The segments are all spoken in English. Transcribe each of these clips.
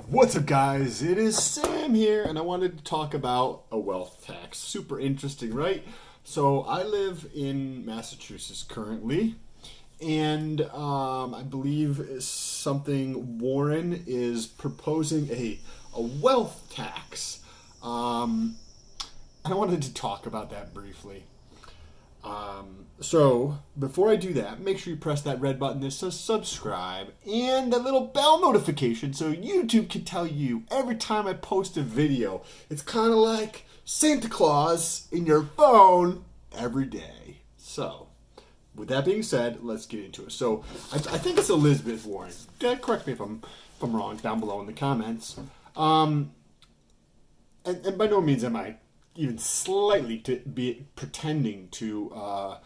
What's up, guys? It is Sam here, and I wanted to talk about a wealth tax. Super interesting, right? So, I live in Massachusetts currently, and I believe something Warren is proposing a wealth tax. I wanted to talk about that briefly. So, before I do that, make sure you press that red button that says subscribe and that little bell notification so YouTube can tell you every time I post a video. It's kind of like Santa Claus in your phone every day. So, with that being said, let's get into it. So, I think it's Elizabeth Warren. Correct me if I'm wrong down below in the comments. And by no means am I even slightly to be pretending to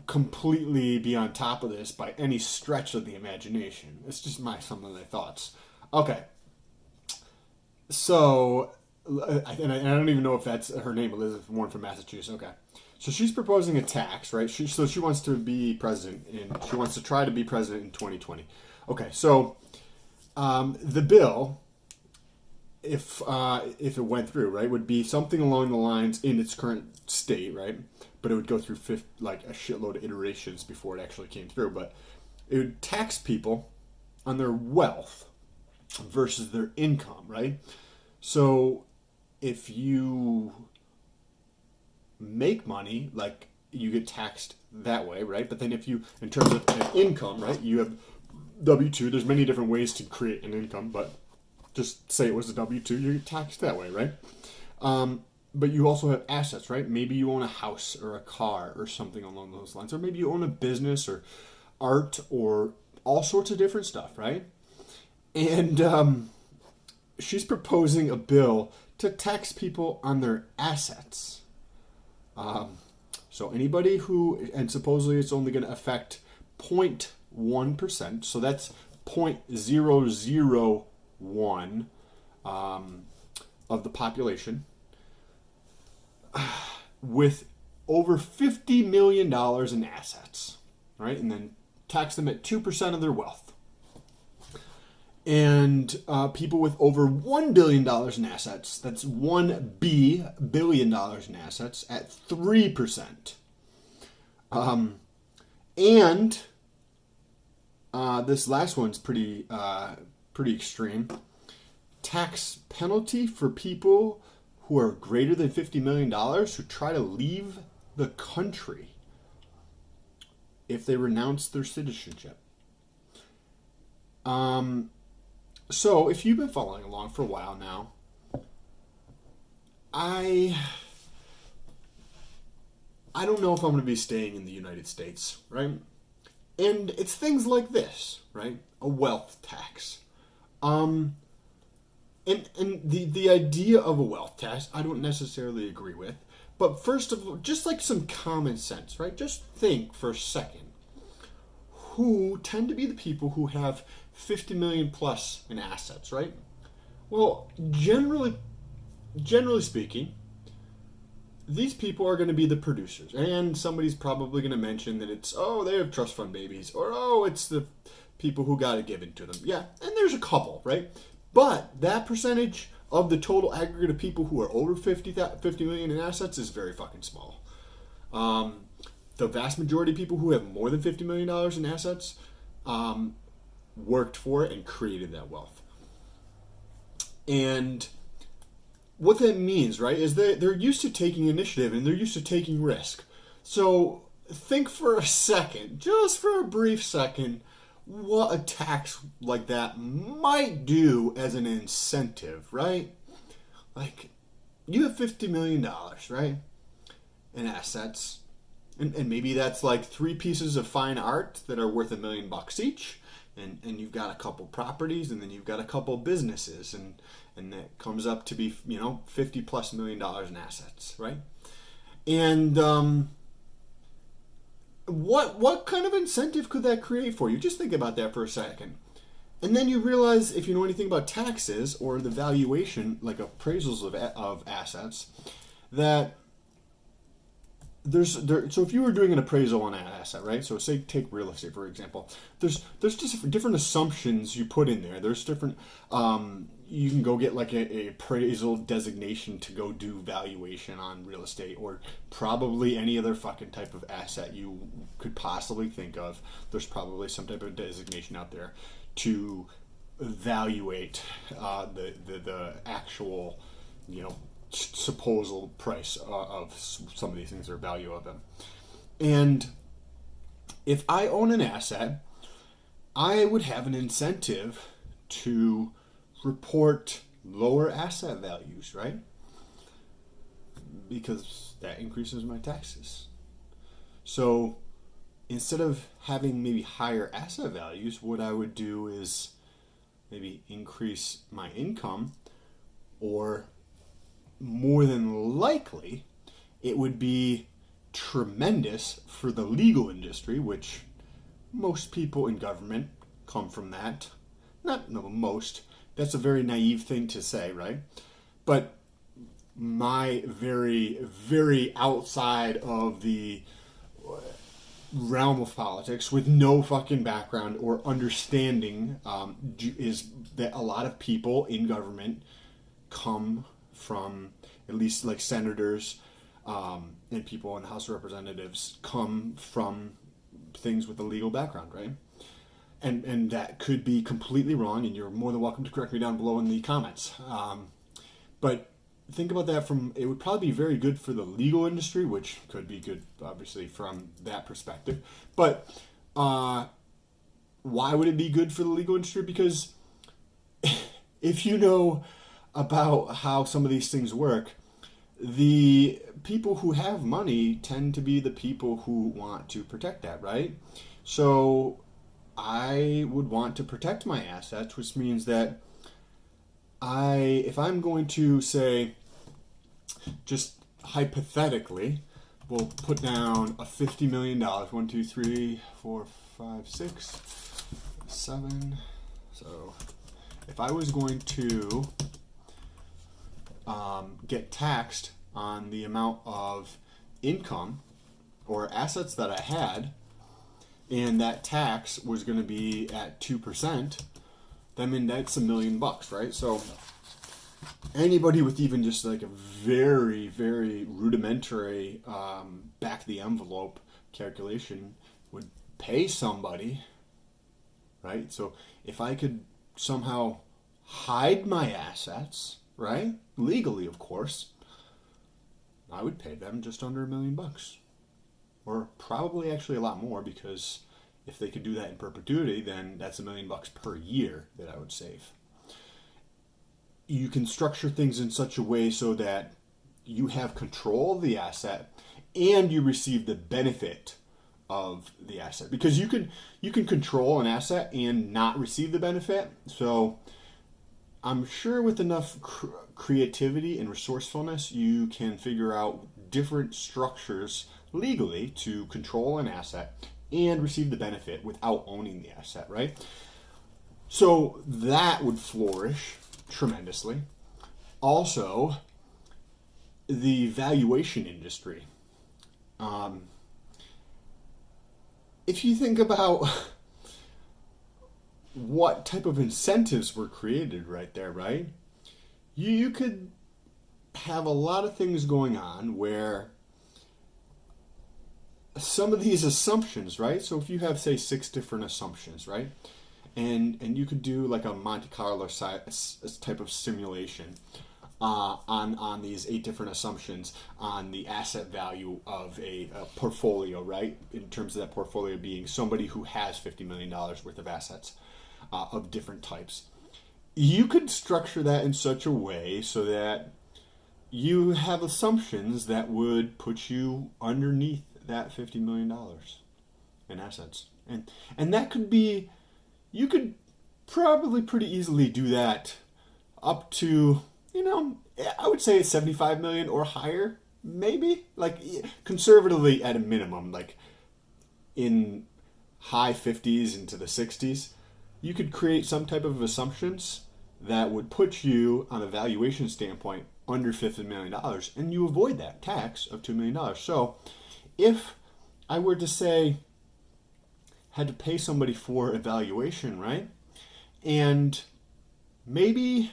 completely be on top of this by any stretch of the imagination. It's just some of my thoughts. Okay, so and I don't even know if that's her name, Elizabeth Warren from Massachusetts. Okay, so she's proposing a tax, right? So she wants to be president, and she wants to try to be president in 2020. Okay, so the bill, if it went through, right, would be something along the lines in its current state, right? But it would go through like a shitload of iterations before it actually came through. But it would tax people on their wealth versus their income, right? So if you make money, like you get taxed that way, right? But then if you, in terms of an income, right, you have W-2. There's many different ways to create an income, but just say it was a W-2, you're taxed that way, right? But you also have assets, right? Maybe you own a house or a car or something along those lines. Or maybe you own a business or art or all sorts of different stuff, right? And she's proposing a bill to tax people on their assets. So anybody who, and supposedly it's only going to affect 0.1%, so that's 0.001 of the population, with over $50 million in assets, right? And then tax them at 2% of their wealth. And people with over $1 billion in assets, that's $1 billion in assets, at 3%. And this last one's pretty extreme. Tax penalty for people who are greater than $50 million who try to leave the country if they renounce their citizenship. So if you've been following along for a while now, I don't know if I'm going to be staying in the United States, right? And it's things like this, right? A wealth tax. And the idea of a wealth tax, I don't necessarily agree with. But first of all, just like some common sense, right? Just think for a second. Who tend to be the people who have 50 million plus in assets, right? Well, generally speaking, these people are going to be the producers. And somebody's probably going to mention that it's, oh, they have trust fund babies, or oh, it's the people who got it given to them. Yeah, and there's a couple, right? But that percentage of the total aggregate of people who are over 50 million in assets is very fucking small. The vast majority of people who have more than $50 million in assets worked for it and created that wealth. And what that means, right, is that they're used to taking initiative and they're used to taking risk. So think for a second, just for a brief second, what a tax like that might do as an incentive, right? Like, you have $50 million, right, in assets, and maybe that's like 3 pieces of fine art that are worth $1 million each, and you've got a couple properties, and then you've got a couple businesses, and that comes up to be, $50+ million in assets, right? And what kind of incentive could that create for you? Just think about that for a second. And then you realize, if you know anything about taxes or the valuation, like appraisals of assets, that so if you were doing an appraisal on an asset, right? So say take real estate for example. There's just different assumptions you put in there. There's different you can go get like a appraisal designation to go do valuation on real estate, or probably any other fucking type of asset you could possibly think of. There's probably some type of designation out there to evaluate the actual, supposed price of some of these things, or value of them. And if I own an asset, I would have an incentive to report lower asset values, right? Because that increases my taxes. So instead of having maybe higher asset values, what I would do is maybe increase my income, or more than likely, it would be tremendous for the legal industry, which most people in government come from that. Not no, most. That's a very naive thing to say, right? But my very, very outside of the realm of politics, with no fucking background or understanding, is that a lot of people in government come from, at least like senators and people in the House of Representatives, come from things with a legal background, right? And that could be completely wrong, and you're more than welcome to correct me down below in the comments. But think about that it would probably be very good for the legal industry, which could be good, obviously, from that perspective. But why would it be good for the legal industry? Because if you know about how some of these things work, the people who have money tend to be the people who want to protect that, right? So I would want to protect my assets, which means that if I'm going to say, just hypothetically, we'll put down a $50 million. 1, 2, 3, 4, 5, 6, 7. So if I was going to get taxed on the amount of income or assets that I had, and that tax was going to be at 2%, I mean, that's $1 million, right? So anybody with even just like a very, very rudimentary back of the envelope calculation would pay somebody, right? So if I could somehow hide my assets, right, legally of course, I would pay them just under $1 million, or probably actually a lot more, because if they could do that in perpetuity, then that's $1 million per year that I would save. You can structure things in such a way so that you have control of the asset and you receive the benefit of the asset, because you can control an asset and not receive the benefit. So I'm sure with enough creativity and resourcefulness, you can figure out different structures legally to control an asset and receive the benefit without owning the asset, right? So that would flourish tremendously. Also, the valuation industry. If you think about what type of incentives were created right there, right? You could have a lot of things going on where some of these assumptions, right? So if you have, say, 6 different assumptions, right? And you could do like a Monte Carlo type of simulation on these 8 different assumptions on the asset value of a portfolio, right? In terms of that portfolio being somebody who has $50 million worth of assets of different types. You could structure that in such a way so that you have assumptions that would put you underneath that $50 million in assets. And that could be, you could probably pretty easily do that up to, I would say 75 million or higher, maybe, like conservatively at a minimum, like in high 50s into the 60s. You could create some type of assumptions that would put you on a valuation standpoint under $50 million, and you avoid that tax of $2 million. So if I were to say, had to pay somebody for evaluation, right? And maybe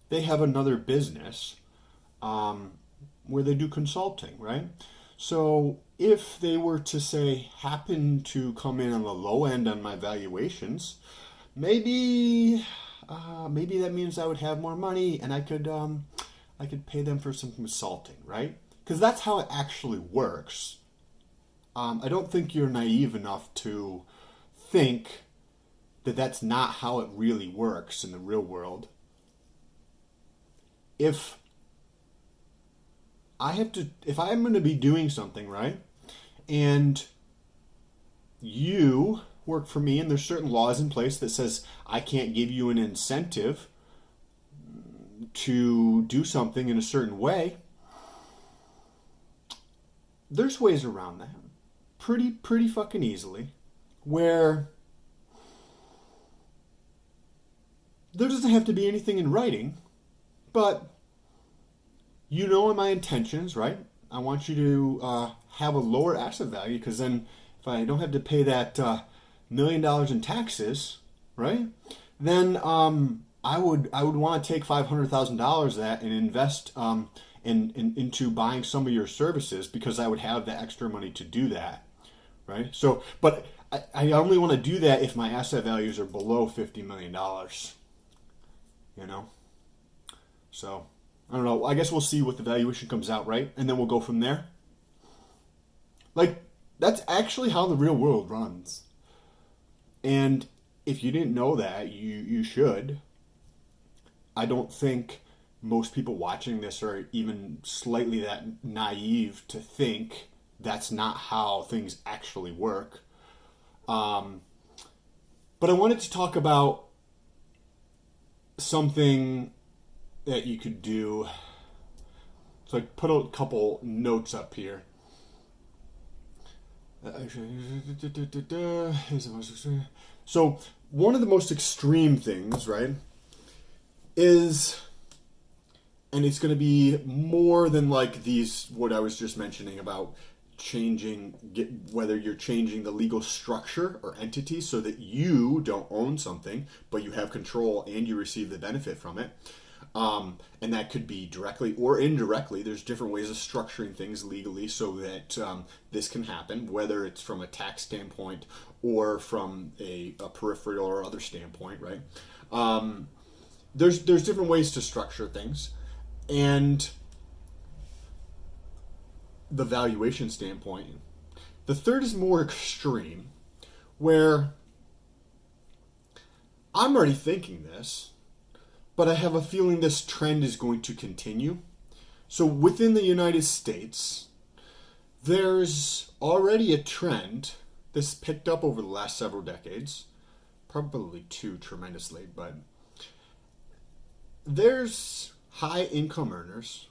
they have another business where they do consulting, right? So if they were to say, happen to come in on the low end on my valuations, maybe that means I would have more money and I could pay them for some consulting, right? Because that's how it actually works. I don't think you're naive enough to think that that's not how it really works in the real world. If I'm going to be doing something, right, and you work for me and there's certain laws in place that says I can't give you an incentive to do something in a certain way, there's ways around that pretty fucking easily, where there doesn't have to be anything in writing, but you know my intentions, right? I want you to have a lower asset value, because then if I don't have to pay that $1 million in taxes, right? Then I would want to take $500,000 of that and invest into buying some of your services, because I would have the extra money to do that, right? So, but I only want to do that if my asset values are below $50 million, you know? So, I don't know. I guess we'll see what the valuation comes out, right? And then we'll go from there. Like, that's actually how the real world runs. And if you didn't know that, you should. I don't think most people watching this are even slightly that naive to think that's not how things actually work. But I wanted to talk about something that you could do. So I put a couple notes up here. So one of the most extreme things, right, is, and it's going to be more than like these, what I was just mentioning about whether you're changing the legal structure or entity so that you don't own something, but you have control and you receive the benefit from it. And that could be directly or indirectly. There's different ways of structuring things legally so that this can happen, whether it's from a tax standpoint or from a peripheral or other standpoint, right? There's different ways to structure things. And the valuation standpoint. The third is more extreme, where I'm already thinking this, but I have a feeling this trend is going to continue. So within the United States, there's already a trend. This picked up over the last several decades, probably two tremendously, but there's high income earners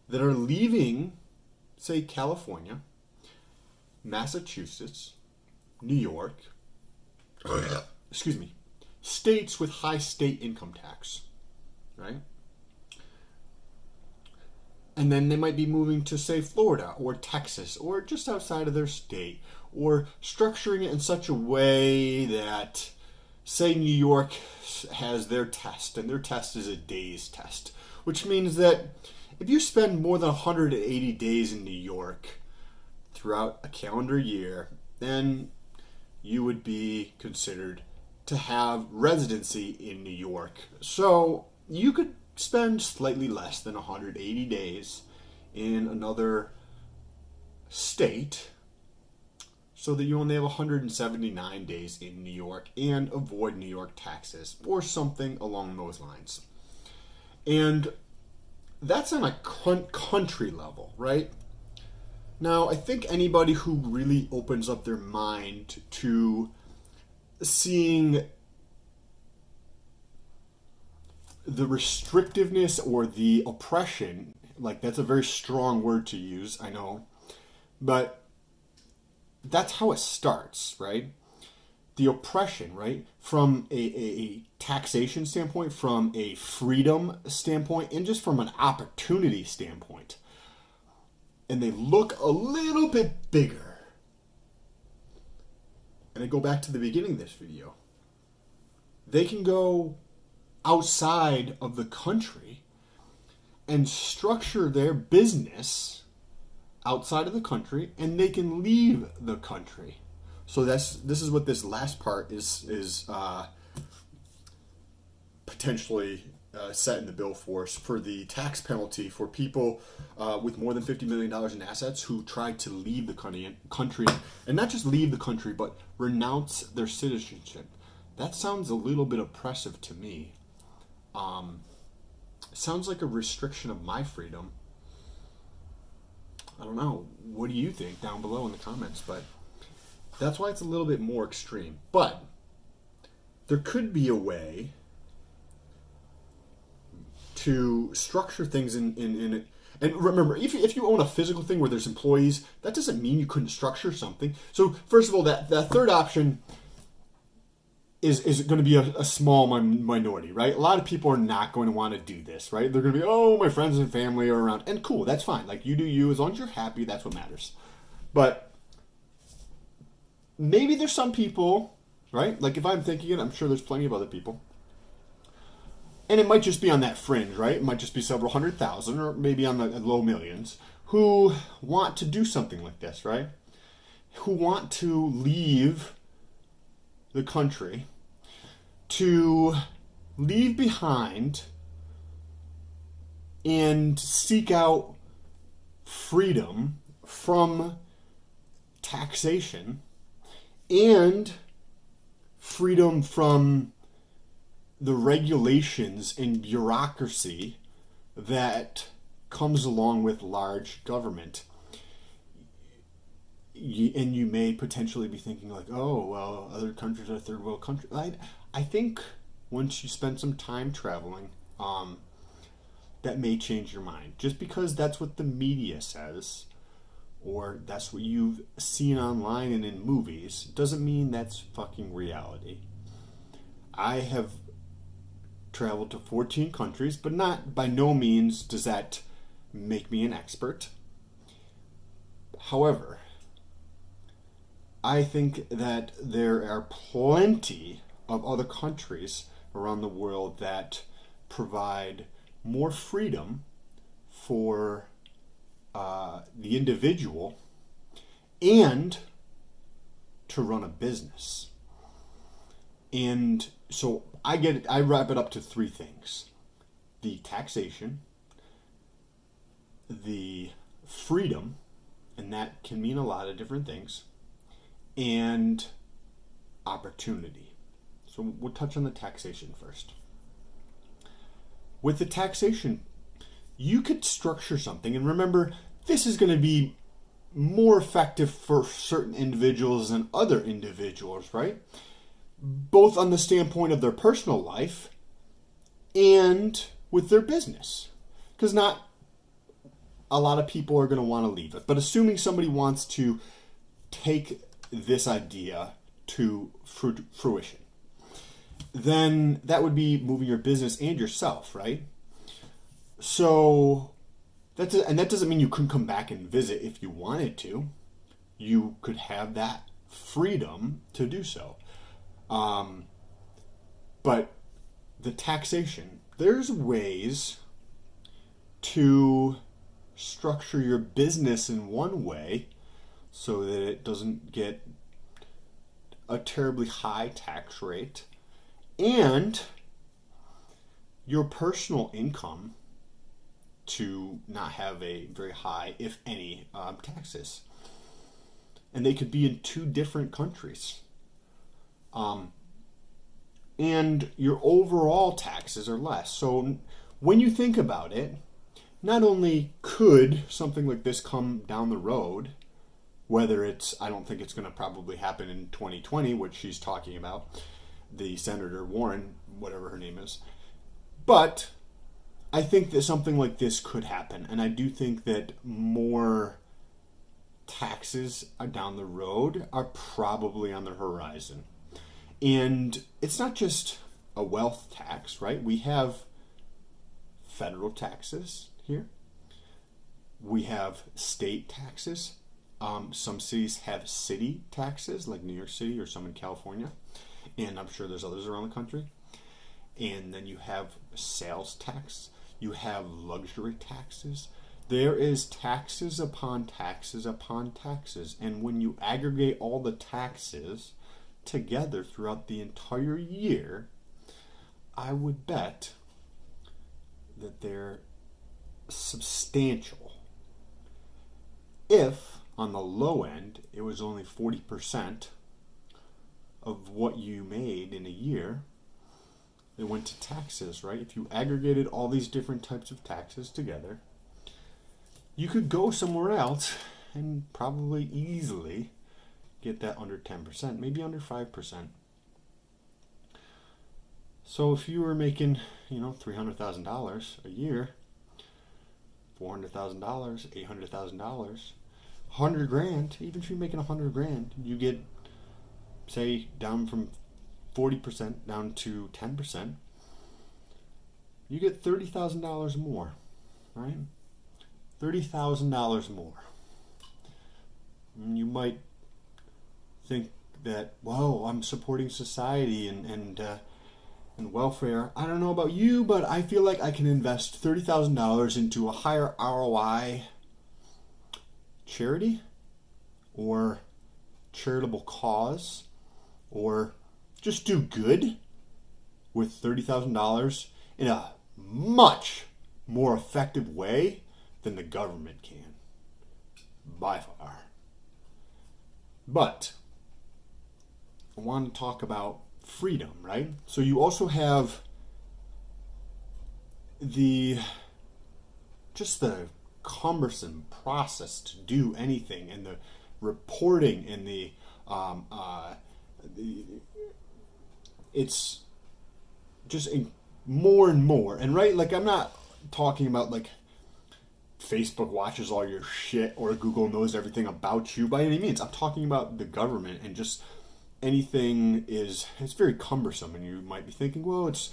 that are leaving, say, California, Massachusetts, New York, states with high state income tax, right? And then they might be moving to, say, Florida or Texas or just outside of their state, or structuring it in such a way that, say, New York has their test, and their test is a day's test, which means that if you spend more than 180 days in New York throughout a calendar year, then you would be considered to have residency in New York. So you could spend slightly less than 180 days in another state so that you only have 179 days in New York and avoid New York taxes or something along those lines. And that's on a country level, right? Now, I think anybody who really opens up their mind to seeing the restrictiveness or the oppression, like, that's a very strong word to use, I know, but that's how it starts, right? The oppression, right? From a taxation standpoint, from a freedom standpoint, and just from an opportunity standpoint. and they look a little bit bigger. And I go back to the beginning of this video. They can go outside of the country and structure their business outside of the country, and they can leave the country. So this is what this last part is potentially set in the bill for the tax penalty for people with more than $50 million in assets who try to leave the country, and not just leave the country, but renounce their citizenship. That sounds a little bit oppressive to me. It sounds like a restriction of my freedom. I don't know. What do you think down below in the comments? But that's why it's a little bit more extreme. But there could be a way to structure things in it. And remember, if you own a physical thing where there's employees, that doesn't mean you couldn't structure something. So first of all, that third option is going to be a small minority, right? A lot of people are not going to want to do this, right? They're going to be, oh, my friends and family are around. And cool, that's fine. Like, you do you. As long as you're happy, that's what matters. But maybe there's some people, right? Like, if I'm thinking it, I'm sure there's plenty of other people. And it might just be on that fringe, right? It might just be several 100,000 or maybe on the low millions who want to do something like this, right? Who want to leave the country, to leave behind and seek out freedom from taxation and freedom from the regulations and bureaucracy that comes along with large government. And you may potentially be thinking like, oh, well, other countries are third world countries. I think once you spend some time traveling, that may change your mind. Just because that's what the media says, or that's what you've seen online and in movies, doesn't mean that's fucking reality. I have traveled to 14 countries, but not by no means does that make me an expert. However, I think that there are plenty of other countries around the world that provide more freedom for the individual and to run a business. And so I wrap it up to three things: the taxation, the freedom, and that can mean a lot of different things, and opportunity. So we'll touch on the taxation first. With the taxation, you could structure something, and remember, this is going to be more effective for certain individuals than other individuals, right? Both on the standpoint of their personal life and with their business. Because not a lot of people are going to want to leave it. But assuming somebody wants to take this idea to fruition, then that would be moving your business and yourself, right? So that doesn't mean you couldn't come back and visit if you wanted to. You could have that freedom to do so. But the taxation, there's ways to structure your business in one way so that it doesn't get a terribly high tax rate, and your personal income to not have a very high, if any, taxes. And they could be in two different countries. And your overall taxes are less. So when you think about it, not only could something like this come down the road, whether it's, I don't think it's going to probably happen in 2020, which she's talking about, the Senator Warren, whatever her name is, but I think that something like this could happen. And I do think that more taxes down the road are probably on the horizon. And it's not just a wealth tax, right? We have federal taxes here. We have state taxes. Some cities have city taxes, like New York City or some in California. And I'm sure there's others around the country. And then you have sales tax. You have luxury taxes. There is taxes upon taxes upon taxes. And when you aggregate all the taxes together throughout the entire year, I would bet that they're substantial. If, on the low end, it was only 40% of what you made in a year, it went to taxes, right? If you aggregated all these different types of taxes together, you could go somewhere else and probably easily get that under 10%, maybe under 5%. So if you were making, $300,000 a year, $400,000, $800,000, $100,000, even if you're making $100,000, you get, say, down from 40% down to 10%, you get $30,000 more, right? $30,000 more. And you might think that, whoa, I'm supporting society and welfare. I don't know about you, but I feel like I can invest $30,000 into a higher ROI charity or charitable cause or just do good with $30,000 in a much more effective way than the government can, by far. But I want to talk about freedom, right? So you also have the cumbersome process to do anything, and the reporting and the it's just more and more. And right, like, I'm not talking about like Facebook watches all your shit or Google knows everything about you by any means. I'm talking about the government, and just anything it's very cumbersome. And you might be thinking, well, it's